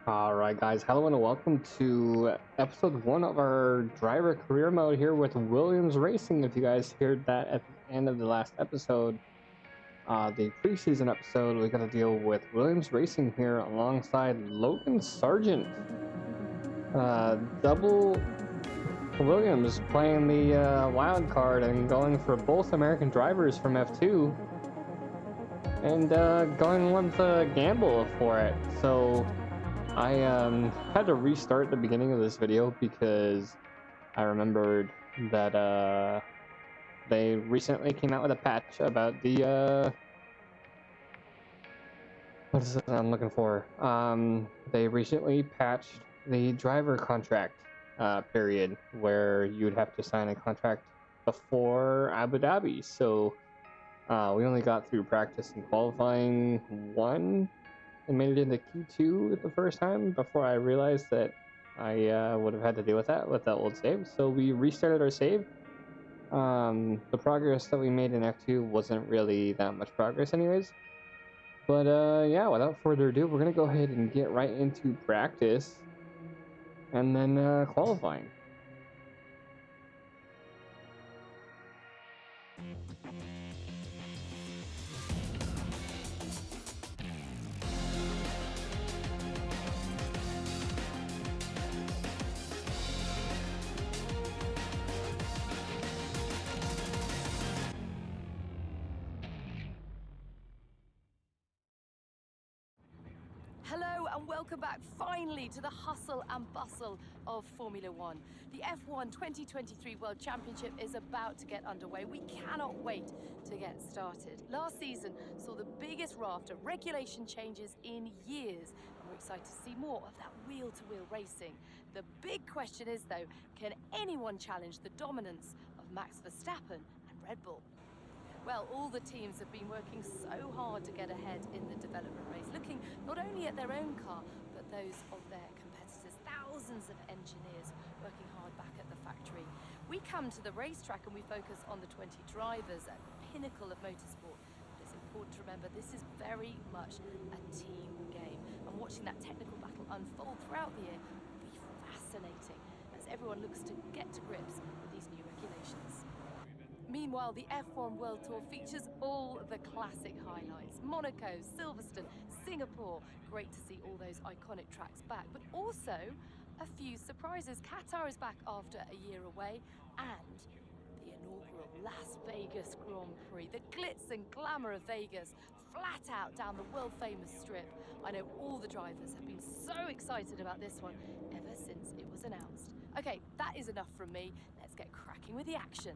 Alright guys, hello and welcome to episode 1 of our driver career mode here with Williams Racing. If you guys heard that at the end of the last episode, the preseason episode, we got to deal with Williams Racing here alongside Logan Sargent. Double Williams playing the wild card and going for both American drivers from F2 and going with a gamble for it. So I had to restart the beginning of this video because I remembered that they recently came out with a patch about the what is it I'm looking for? They recently patched the driver contract period where you'd have to sign a contract before Abu Dhabi. So we only got through practice and qualifying one and made it into Q2 the first time before I realized that I would have had to deal with that with the old save. So we restarted our save. The progress that we made in F2 wasn't really that much progress anyways. But yeah, without further ado, we're going to go ahead and get right into practice and then qualifying. Hello and welcome back finally to the hustle and bustle of Formula One. The F1 2023 World Championship is about to get underway. We cannot wait to get started. Last season saw the biggest raft of regulation changes in years, and we're excited to see more of that wheel-to-wheel racing. The big question is though, can anyone challenge the dominance of Max Verstappen and Red Bull? Well, all the teams have been working so hard to get ahead in the development race, looking not only at their own car, but those of their competitors. Thousands of engineers working hard back at the factory. We come to the racetrack and we focus on the 20 drivers at the pinnacle of motorsport. But it's important to remember this is very much a team game. And watching that technical battle unfold throughout the year will be fascinating as everyone looks to get to grips with these new regulations. Meanwhile, the F1 World Tour features all the classic highlights. Monaco, Silverstone, Singapore. Great to see all those iconic tracks back, but also a few surprises. Qatar is back after a year away, and the inaugural Las Vegas Grand Prix. The glitz and glamour of Vegas, flat out down the world-famous strip. I know all the drivers have been so excited about this one ever since it was announced. Okay, that is enough from me. Let's get cracking with the action.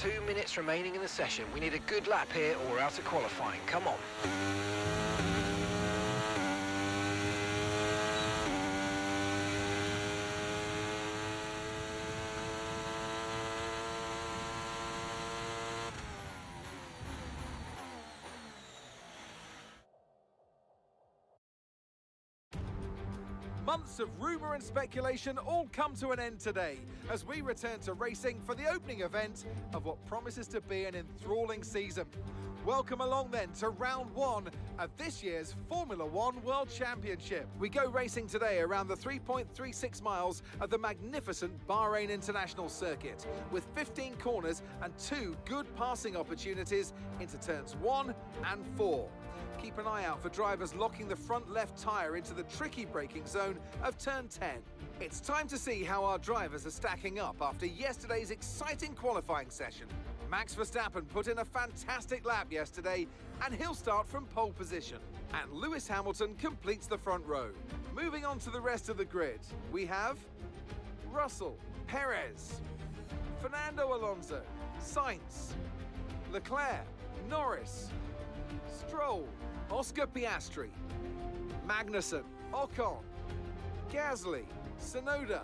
2 minutes remaining in the session. We need a good lap here or we're out of qualifying. Come on. Months of rumour and speculation all come to an end today as we return to racing for the opening event of what promises to be an enthralling season. Welcome along then to round 1 of this year's Formula One World Championship. We go racing today around the 3.36 miles of the magnificent Bahrain International Circuit with 15 corners and 2 good passing opportunities into turns 1 and 4. Keep an eye out for drivers locking the front left tyre into the tricky braking zone of turn 10. It's time to see how our drivers are stacking up after yesterday's exciting qualifying session. Max Verstappen put in a fantastic lap yesterday and he'll start from pole position. And Lewis Hamilton completes the front row. Moving on to the rest of the grid, we have Russell, Perez, Fernando Alonso, Sainz, Leclerc, Norris, Stroll, Oscar Piastri, Magnussen, Ocon, Gasly, Tsunoda,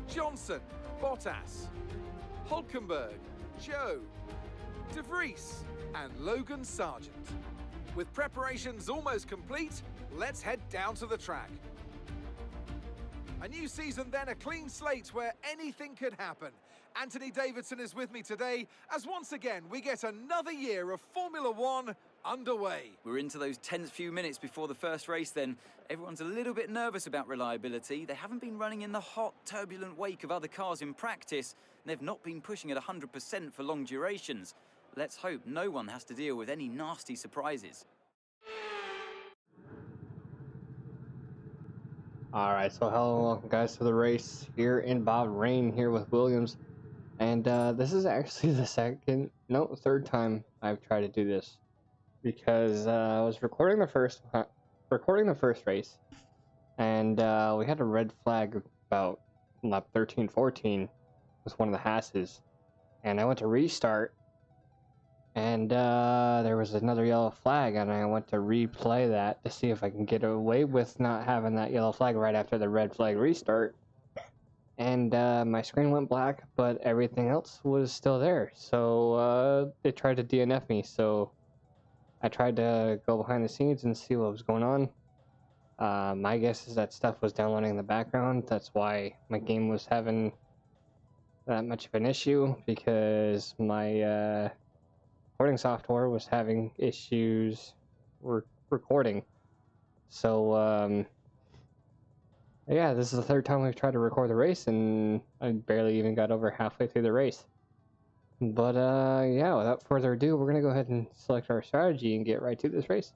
Johnson, Bottas, Hülkenberg, Joe, De Vries and Logan Sargent. With preparations almost complete, let's head down to the track. A new season then, a clean slate where anything could happen. Anthony Davidson is with me today as once again we get another year of Formula One underway. We're into those tense few minutes before the first race then. Everyone's a little bit nervous about reliability. They haven't been running in the hot, turbulent wake of other cars in practice. And they've not been pushing at 100% for long durations. Let's hope no one has to deal with any nasty surprises. Alright, so hello and welcome guys to the race here in Bahrain here with Williams. And this is actually the third time I've tried to do this. Because I was recording the first race, and we had a red flag about lap 13-14 with one of the Hasses, and I went to restart, and there was another yellow flag, and I went to replay that to see if I can get away with not having that yellow flag right after the red flag restart, and my screen went black, but everything else was still there, so they tried to DNF me, so I tried to go behind the scenes and see what was going on. My guess is that stuff was downloading in the background. That's why my game was having that much of an issue, because my recording software was having issues recording. So, yeah, this is the third time we've tried to record the race, and I barely even got over halfway through the race. But, yeah, without further ado, we're going to go ahead and select our strategy and get right to this race.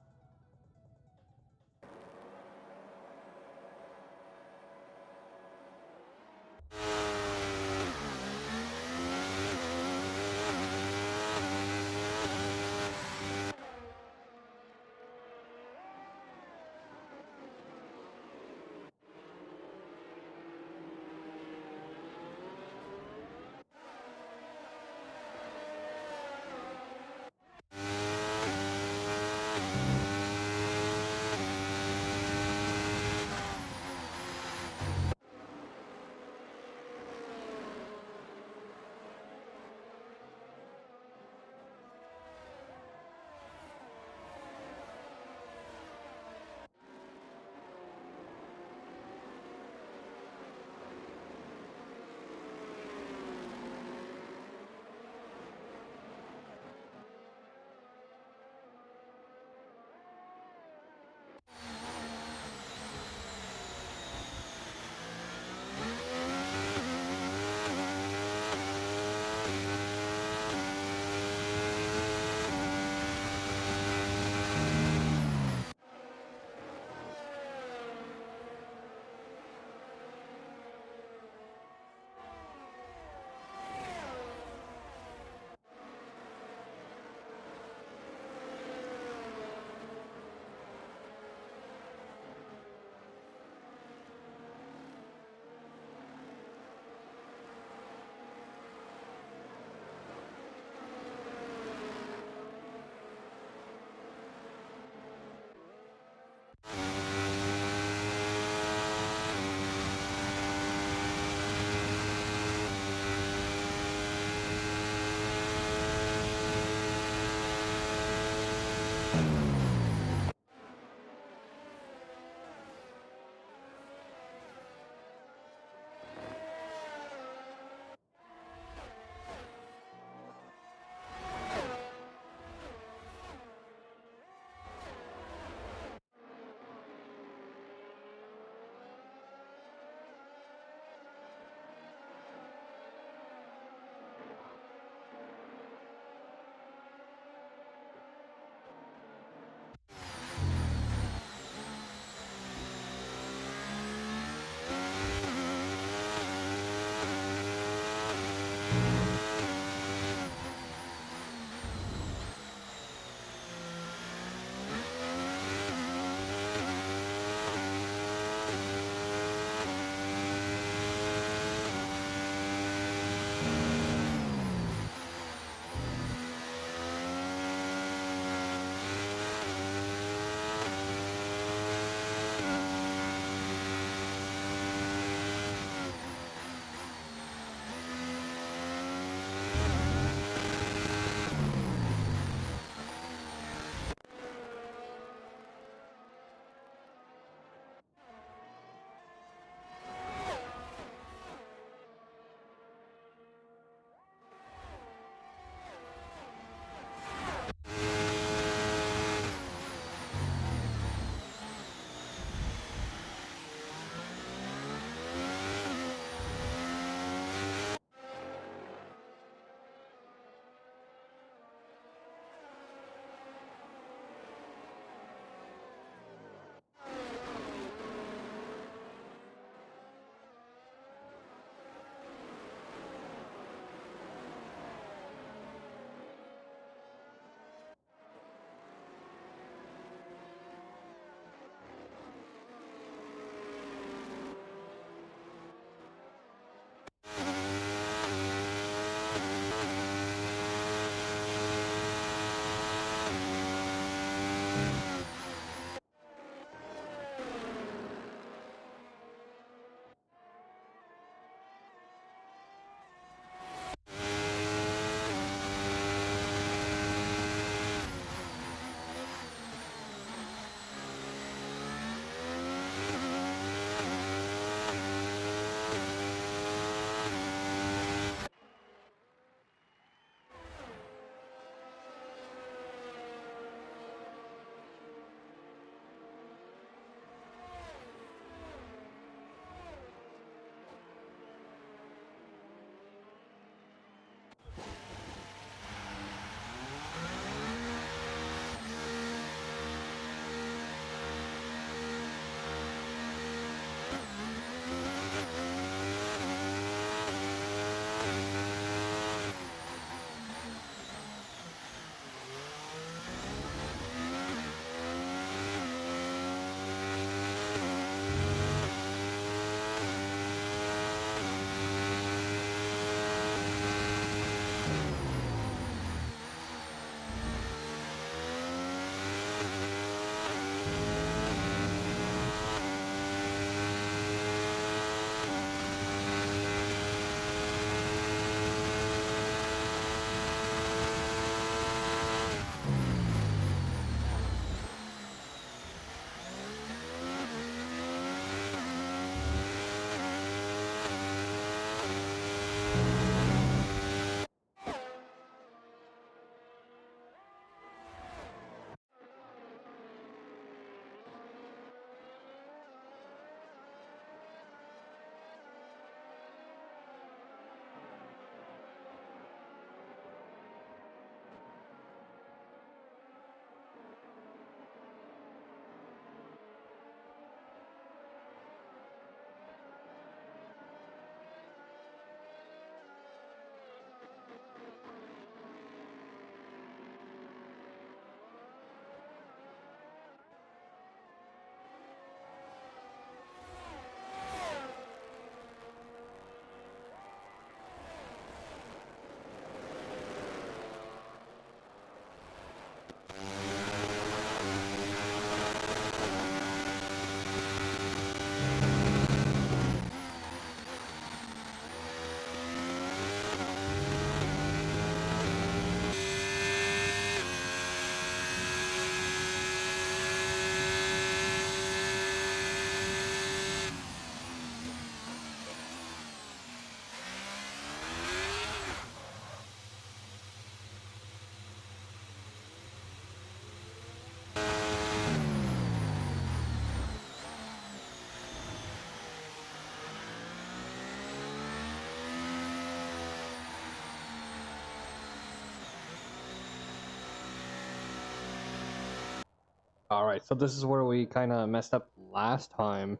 All right, so this is where we kind of messed up last time.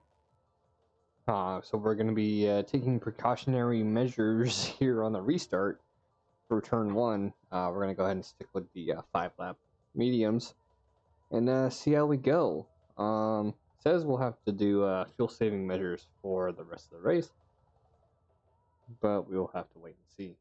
So we're going to be taking precautionary measures here on the restart for turn one. We're going to go ahead and stick with the 5-lap mediums and see how we go. Says we'll have to do fuel saving measures for the rest of the race, but we'll have to wait and see.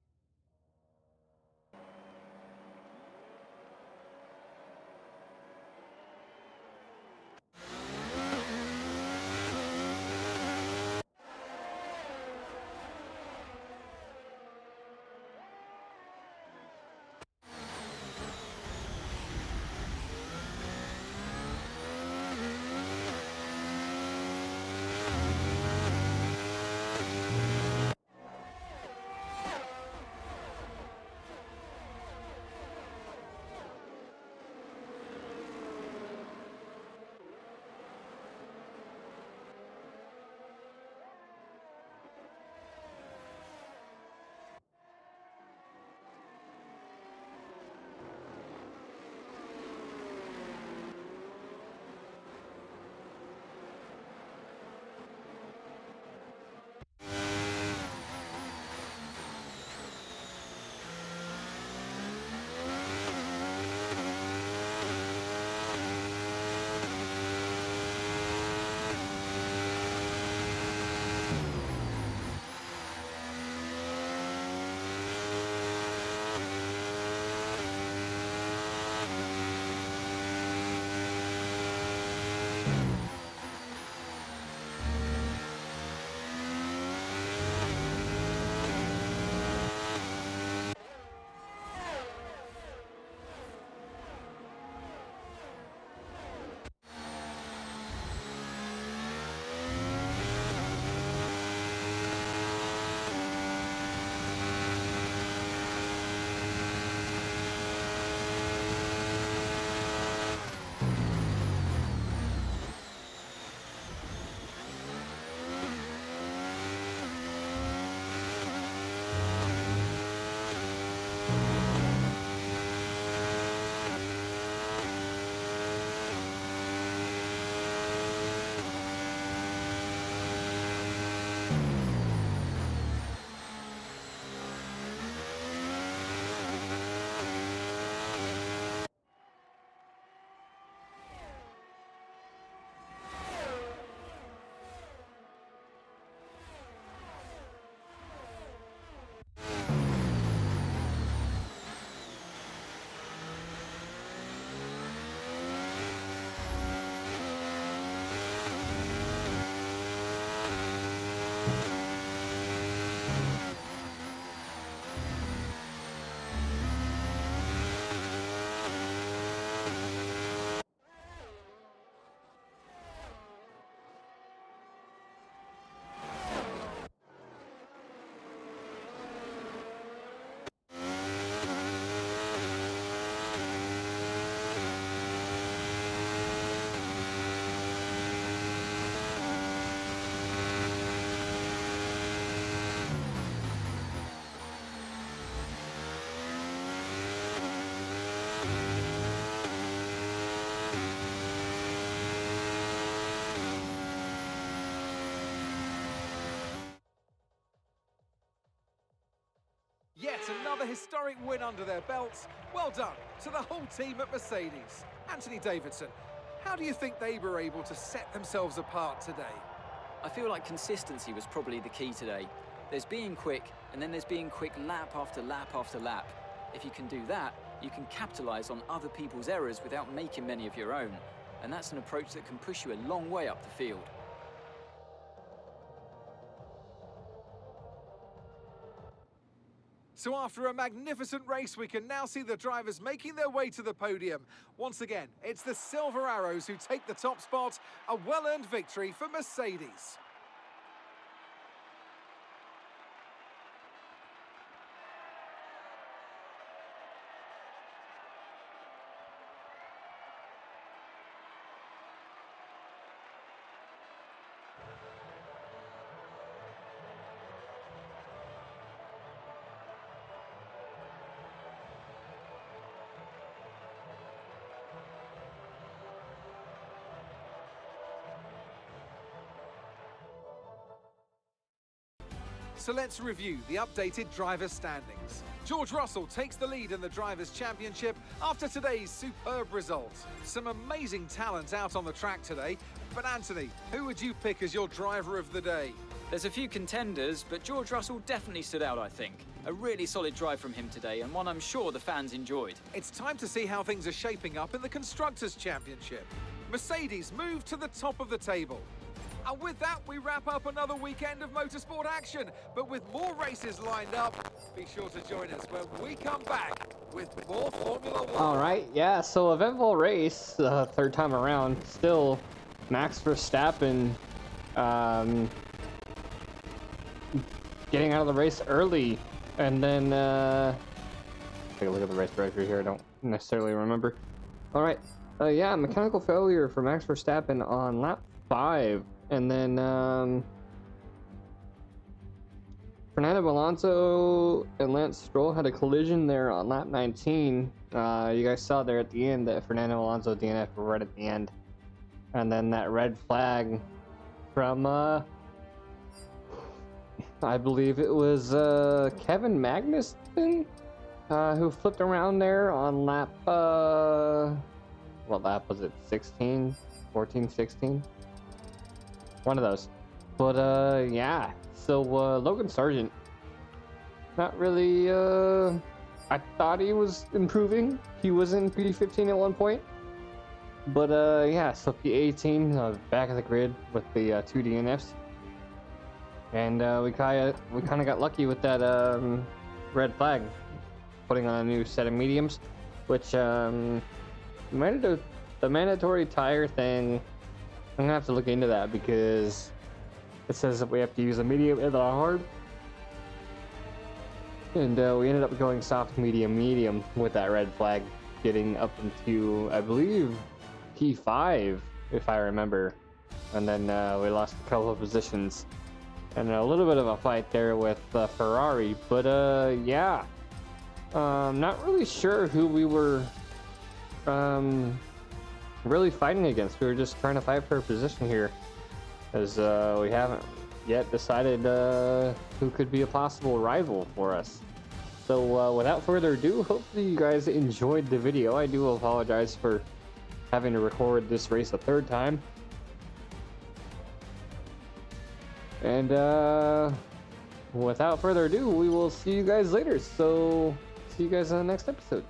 historic win under their belts. Well done to the whole team at Mercedes. Anthony Davidson, how do you think they were able to set themselves apart today? I feel like consistency was probably the key today. There's being quick, and then there's being quick lap after lap after lap. If you can do that, you can capitalise on other people's errors without making many of your own. And that's an approach that can push you a long way up the field. So after a magnificent race, we can now see the drivers making their way to the podium. Once again, it's the Silver Arrows who take the top spot, a well-earned victory for Mercedes. So let's review the updated driver standings. George Russell takes the lead in the Drivers' Championship after today's superb result. Some amazing talent out on the track today. But Anthony, who would you pick as your driver of the day? There's a few contenders, but George Russell definitely stood out, I think. A really solid drive from him today, and one I'm sure the fans enjoyed. It's time to see how things are shaping up in the Constructors' Championship. Mercedes move to the top of the table. And with that, we wrap up another weekend of motorsport action. But with more races lined up, be sure to join us when we come back with more Formula One. All right, yeah, so eventful race, third time around. Still, Max Verstappen getting out of the race early. And then, take a look at the race directory here. I don't necessarily remember. All right, yeah, mechanical failure for Max Verstappen on lap 5. And then Fernando Alonso and Lance Stroll had a collision there on lap 19. You guys saw there at the end that Fernando Alonso DNF right at the end. And then that red flag from, I believe it was Kevin Magnussen, who flipped around there on lap, what lap was it, 16, 14, 16? One of those. But yeah, so Logan Sargent, not really, I thought he was improving. He was in P15 at one point. But yeah, so P18, back of the grid with the 2 DNFs. And we kind of got lucky with that red flag, putting on a new set of mediums, which the mandatory tire thing, I'm gonna have to look into that because it says that we have to use a medium and a hard. And we ended up going soft, medium with that red flag, getting up into, I believe, P5, if I remember. And then we lost a couple of positions. And a little bit of a fight there with Ferrari. But yeah, not really sure who we were really fighting against. We were just trying to fight for a position here, as we haven't yet decided who could be a possible rival for us. So without further ado, hopefully you guys enjoyed the video. I do apologize for having to record this race a third time. And without further ado, we will see you guys later. So see you guys in the next episode.